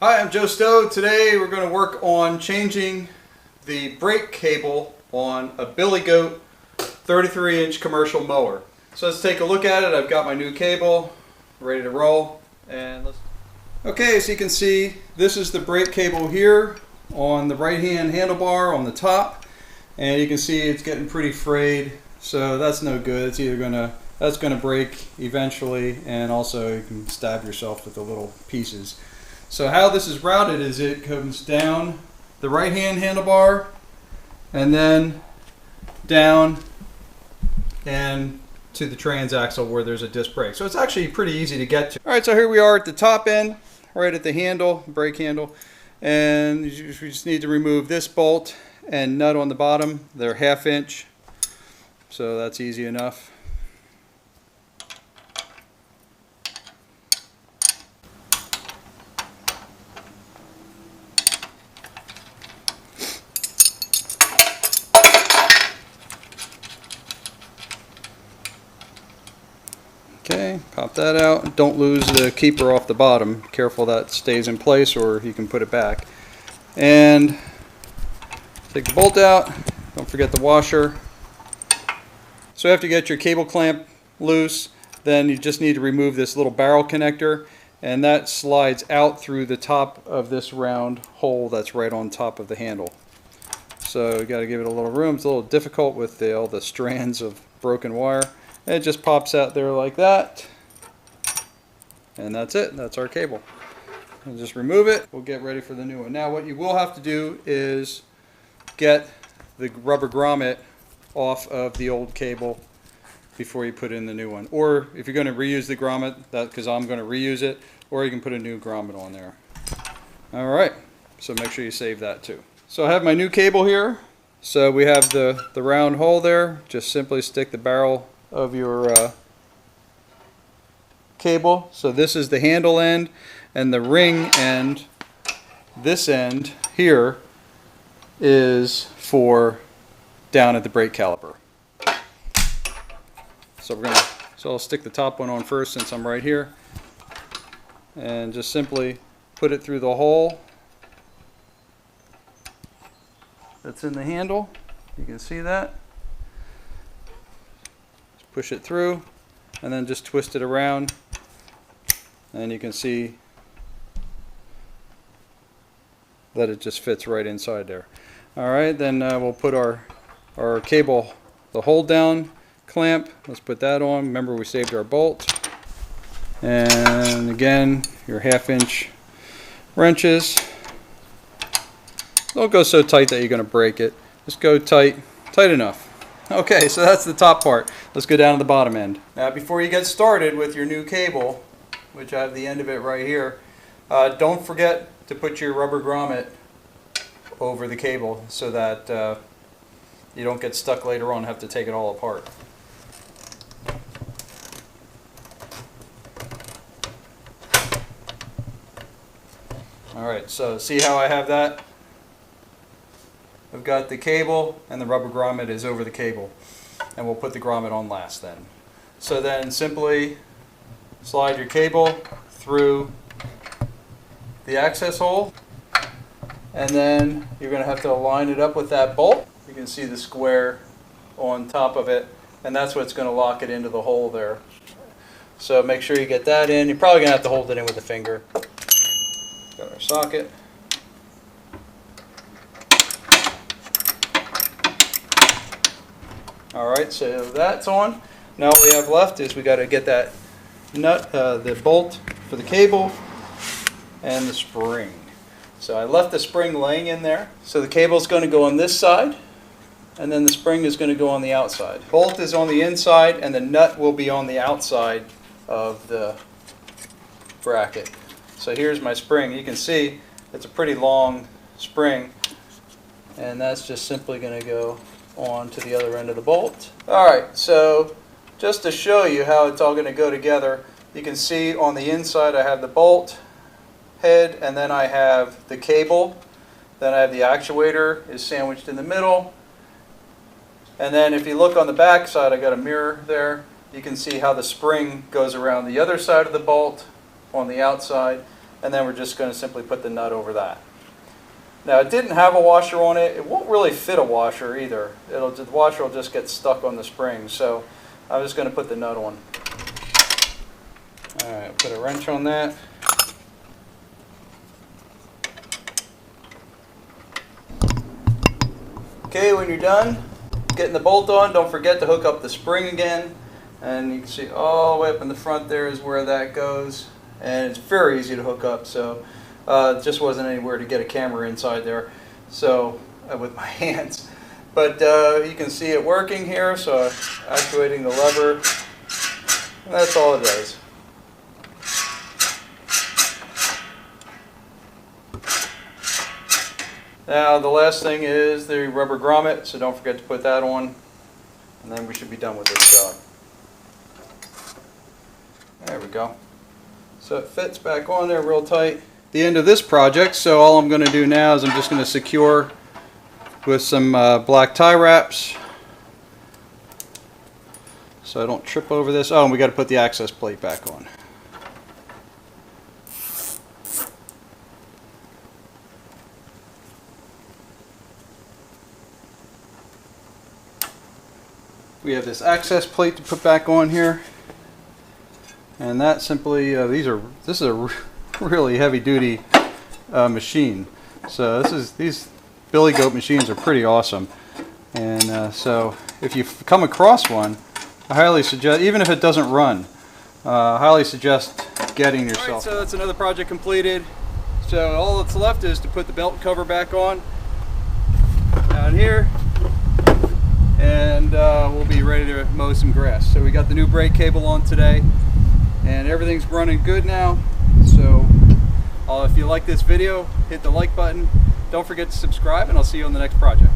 Hi, I'm Joe Stowe. Today we're going to work on changing the brake cable on a Billy Goat 33-inch commercial mower. So let's take a look at it. I've got my new cable ready to roll. Okay, so you can see this is the brake cable here on the right hand handlebar on the top, and you can see it's getting pretty frayed, so that's no good. It's either that's gonna break eventually, and also you can stab yourself with the little pieces. So how this is routed is it comes down the right hand handlebar and then down and to the transaxle where there's a disc brake. So it's actually pretty easy to get to. Alright, so here we are at the top end, right at the handle, brake handle, and we just need to remove this bolt and nut on the bottom. They're 1/2 inch, so that's easy enough. Okay, pop that out. Don't lose the keeper off the bottom. Careful that stays in place, or you can put it back. And take the bolt out. Don't forget the washer. So after you get your cable clamp loose, then you just need to remove this little barrel connector, and that slides out through the top of this round hole that's right on top of the handle. So you got to give it a little room. It's a little difficult with all the strands of broken wire. It just pops out there like that, and that's it. That's our cable. And just remove it. We'll get ready for the new one. Now what you will have to do is get the rubber grommet off of the old cable before you put in the new one. Or if you're going to reuse the grommet, because I'm going to reuse it, or you can put a new grommet on there. Alright, so make sure you save that too. So I have my new cable here. So we have the round hole there. Just simply stick the barrel of your cable. So this is the handle end, and the ring end, this end here, is for down at the brake caliper. So I'll stick the top one on first since I'm right here, and just simply put it through the hole that's in the handle. You can see that. Push it through and then just twist it around, and you can see that it just fits right inside there. Alright, then we'll put our cable, the hold down clamp. Let's put that on. Remember, we saved our bolt. And again, your 1/2 inch wrenches. Don't go so tight that you're going to break it. Just go tight enough. Okay, so that's the top part. Let's go down to the bottom end. Now before you get started with your new cable, which I have the end of it right here, don't forget to put your rubber grommet over the cable so that you don't get stuck later on and have to take it all apart. Alright, so see how I have that? I've got the cable and the rubber grommet is over the cable, and we'll put the grommet on last then. So then simply slide your cable through the access hole, and then you're going to have to line it up with that bolt. You can see the square on top of it, and that's what's going to lock it into the hole there. So make sure you get that in. You're probably going to have to hold it in with a finger. Got our socket. Alright, so that's on. Now all we have left is we got to get that nut, the bolt for the cable, and the spring. So I left the spring laying in there. So the cable is going to go on this side, and then the spring is going to go on the outside. Bolt is on the inside, and the nut will be on the outside of the bracket. So here's my spring. You can see it's a pretty long spring, and that's just simply going to go on to the other end of the bolt. Alright, so just to show you how it's all going to go together, you can see on the inside I have the bolt head, and then I have the cable, then I have the actuator is sandwiched in the middle, and then if you look on the back side, I got a mirror there. You can see how the spring goes around the other side of the bolt on the outside, and then we're just going to simply put the nut over that. Now it didn't have a washer on it. It won't really fit a washer either. The washer will just get stuck on the spring. So I'm just going to put the nut on. Alright, put a wrench on that. Okay, when you're done getting the bolt on, don't forget to hook up the spring again. And you can see all the way up in the front there is where that goes. And it's very easy to hook up, so just wasn't anywhere to get a camera inside there, so with my hands. But you can see it working here, so actuating the lever, and that's all it does. Now the last thing is the rubber grommet, so don't forget to put that on, and then we should be done with this job. There we go. So it fits back on there real tight. The end of this project, so all I'm going to do now is I'm just going to secure with some black tie wraps so I don't trip over this. Oh, and we got to put the access plate back on. We have this access plate to put back on here, and that simply this is a really heavy duty machine. So these billy goat machines are pretty awesome, and so if you come across one, I highly suggest, even if it doesn't run, I highly suggest getting yourself. All right, so that's another project completed. So all that's left is to put the belt cover back on down here, and we'll be ready to mow some grass. So we got the new brake cable on today, and everything's running good now. So if you like this video, hit the like button. Don't forget to subscribe, and I'll see you on the next project.